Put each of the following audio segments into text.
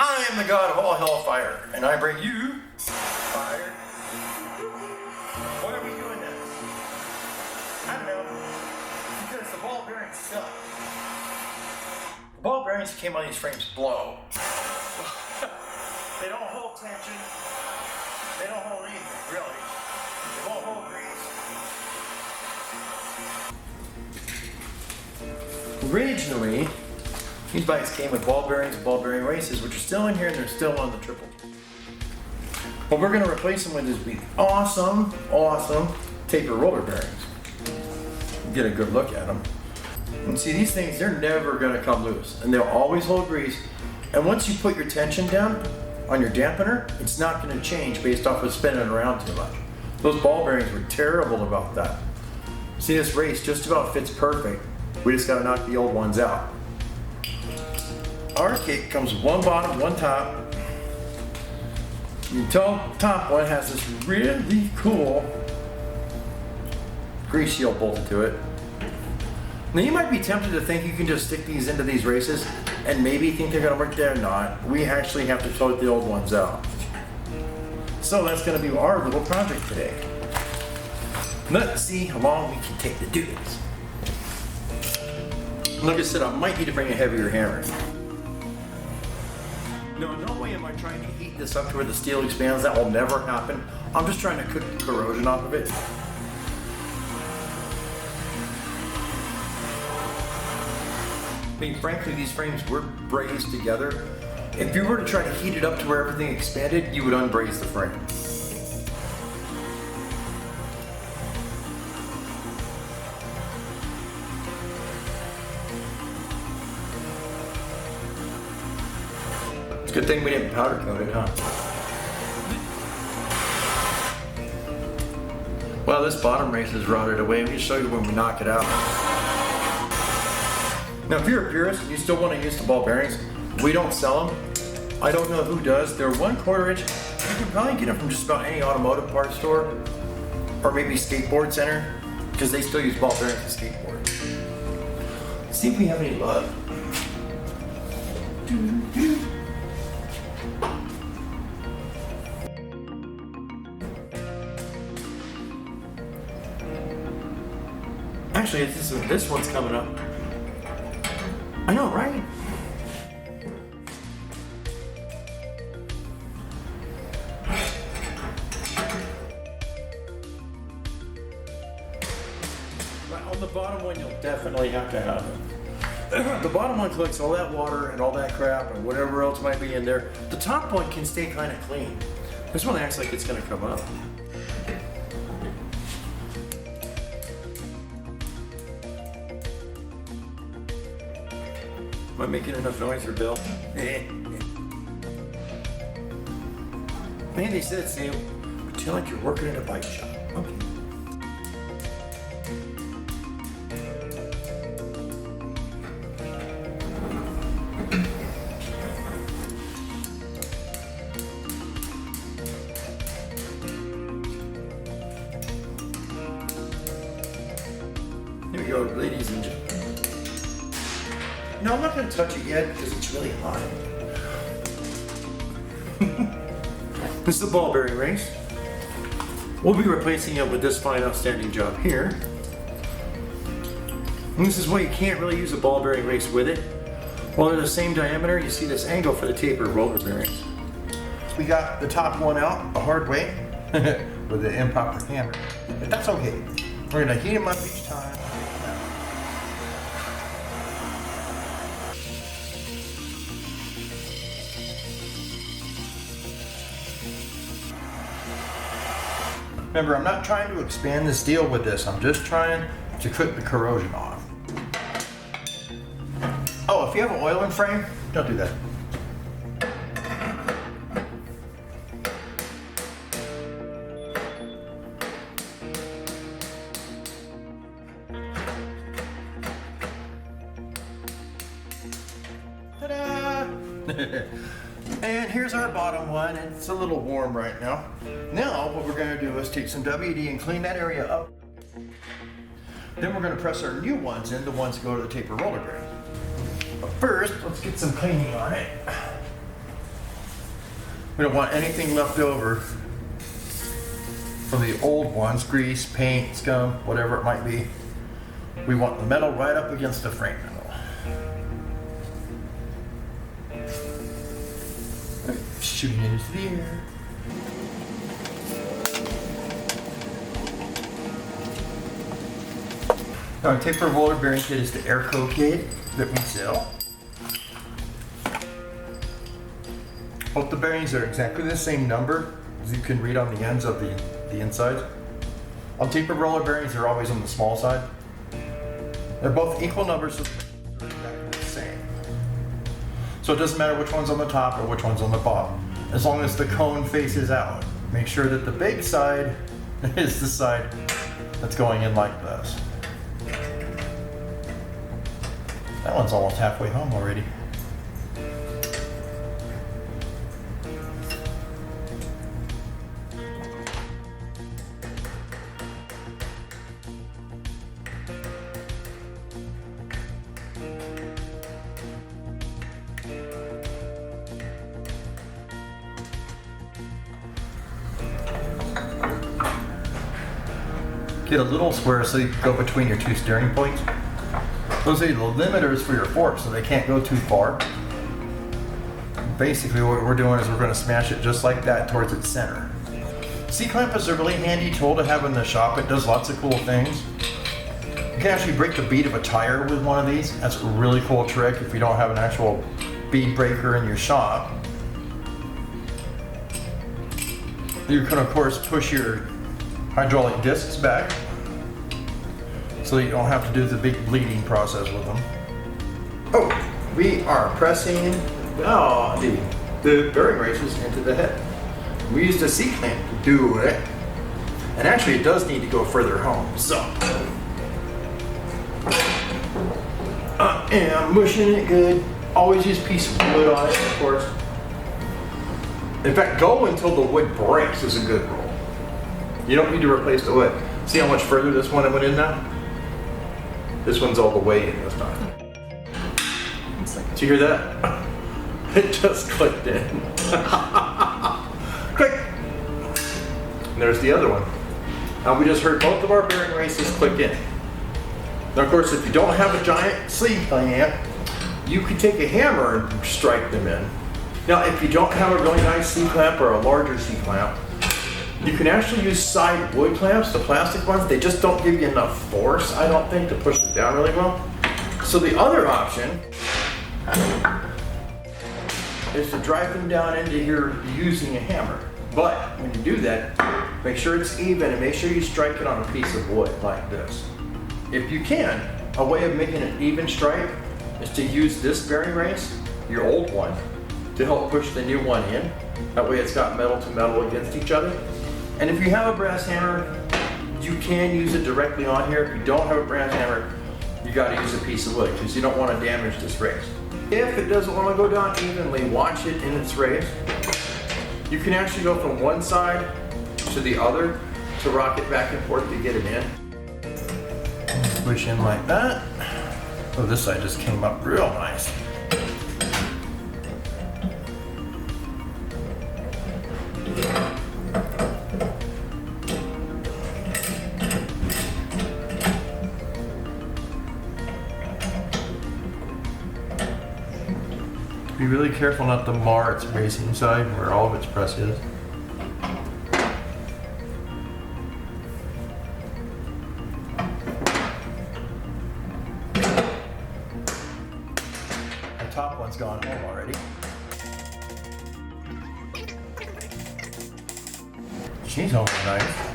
I am the god of all hellfire, and I bring you fire. Why are we doing this? I don't know. Because the ball bearings suck. The ball bearings that came on these frames blow. They don't hold tension. They don't hold anything, really. They won't hold grease. Originally, these bikes came with ball bearings and ball bearing races, which are still in here and they're still on the triple. What we're going to replace them with is these awesome taper roller bearings. Get a good look at them. And see, these things, they're never going to come loose and they'll always hold grease. And once you put your tension down on your dampener, it's not going to change based off of spinning around too much. Those ball bearings were terrible about that. See, this race just about fits perfect. We just got to knock the old ones out. Our kit comes with one bottom, one top. The top one has this really cool grease shield bolted to it. Now you might be tempted to think you can just stick these into these races and maybe think they're going to work. They're not. We actually have to tote the old ones out. So that's going to be our little project today. Let's see how long we can take to do this. Like I said, I might need to bring a heavier hammer. No, no way am I trying to heat this up to where the steel expands. That will never happen. I'm just trying to cook the corrosion off of it. I mean, frankly, these frames were brazed together. If you were to try to heat it up to where everything expanded, you would unbraze the frame. It's a good thing we didn't powder coat it, huh? Well, this bottom race is rotted away. Let me show you when we knock it out. Now, if you're a purist and you still want to use the ball bearings, we don't sell them. I don't know who does. They're 1/4 inch. You can probably get them from just about any automotive parts store or maybe skateboard center because they still use ball bearings for skateboard. Let's see if we have any luck. Actually, this one's coming up. I know, right? On the bottom one, you'll definitely have to have it. The bottom one collects all that water and all that crap and whatever else might be in there. The top one can stay kind of clean. This one acts like it's going to come up. Am I making enough noise for Bill? Man, they said, Sam, pretend like you're working at a bike shop. Okay. Here we go, ladies and gentlemen. No, I'm not going to touch it yet because it's really hot. This is the ball bearing race. We'll be replacing it with this fine outstanding job here. And this is why you can't really use a ball bearing race with it. While they're the same diameter, you see this angle for the taper roller bearings. We got the top one out the hard way with the improper hammer. But that's okay. We're going to heat them up each time. Remember, I'm not trying to expand the steel with this. I'm just trying to cook the corrosion off. Oh, if you have an oiling frame, don't do that. Ta-da! And here's our bottom one, and it's a little warm right now. Now, what we're going to do is take some WD and clean that area up. Then we're going to press our new ones in, the ones that go to the taper roller bearing. But first, let's get some cleaning on it. We don't want anything left over from the old ones, grease, paint, scum, whatever it might be. We want the metal right up against the frame metal. Shooting it into the air. Now, our taper roller bearing kit is the air coat kit that we sell. Both the bearings are exactly the same number, as you can read on the ends of the inside. On taper roller bearings, they're always on the small side. They're both equal numbers, so they're exactly the same. So it doesn't matter which one's on the top or which one's on the bottom, as long as the cone faces out. Make sure that the big side is the side that's going in like this. That one's almost halfway home already. Get a little square so you can go between your two steering points. Those are the limiters for your forks, so they can't go too far. Basically what we're doing is we're going to smash it just like that towards its center. C-clamp is a really handy tool to have in the shop. It does lots of cool things. You can actually break the bead of a tire with one of these. That's a really cool trick if you don't have an actual bead breaker in your shop. You can of course push your hydraulic discs back so you don't have to do the big bleeding process with them. Oh, we are pressing the bearing races into the head. We used a C-clamp to do it, and actually it does need to go further home, so I am mushing it good. Always use a piece of wood on it, of course. In fact, go until the wood breaks is a good rule. You don't need to replace the wood. See how much further this one went in now? This one's all the way in this time. Did you hear that? It just clicked in. Click! And there's the other one. Now we just heard both of our bearing races click in. Now of course, if you don't have a giant C-clamp, you can take a hammer and strike them in. Now if you don't have a really nice C-clamp or a larger C-clamp, you can actually use side wood clamps, the plastic ones. They just don't give you enough force, I don't think, to push it down really well. So the other option is to drive them down into here using a hammer. But when you do that, make sure it's even and make sure you strike it on a piece of wood like this. If you can, a way of making an even strike is to use this bearing race, your old one, to help push the new one in. That way it's got metal to metal against each other. And if you have a brass hammer, you can use it directly on here. If you don't have a brass hammer, you got to use a piece of wood because you don't want to damage this race. If it doesn't want to go down evenly, watch it in its race. You can actually go from one side to the other to rock it back and forth to get it in. Push in like that. Oh, this side just came up real nice. Be really careful not to mar its racing side where all of its press is. The top one's gone home already. She's home nice.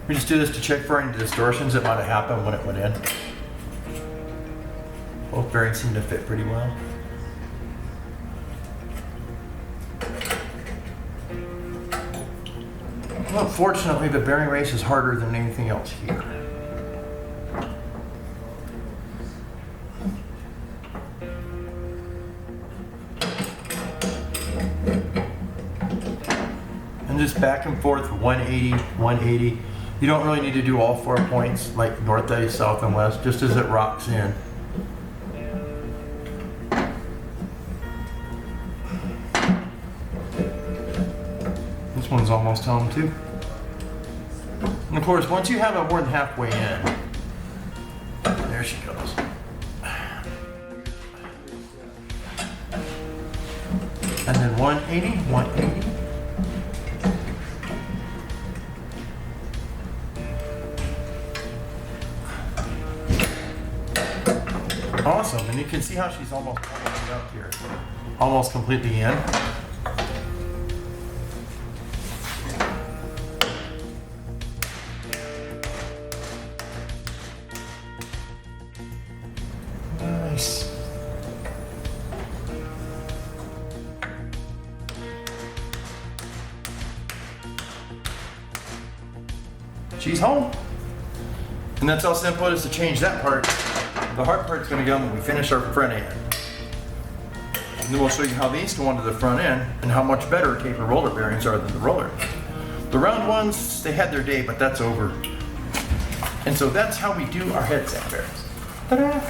We just do this to check for any distortions that might have happened when it went in. Both bearings seem to fit pretty well. Well, fortunately, the bearing race is harder than anything else here. And just back and forth, 180, 180. You don't really need to do all 4 points like north, east, south, and west, just as it rocks in. one's almost home too. And of course, once you have it more than halfway in, there she goes. And then 180, 180. Awesome, and you can see how she's almost all the way up here. Almost completely in. Nice. She's home. And that's how simple it is to change that part. The hard part's gonna go when we finish our front end. And then we'll show you how these go onto the front end and how much better taper roller bearings are than the roller. The round ones, they had their day, but that's over. And so that's how we do our headset bearings. Ta-da!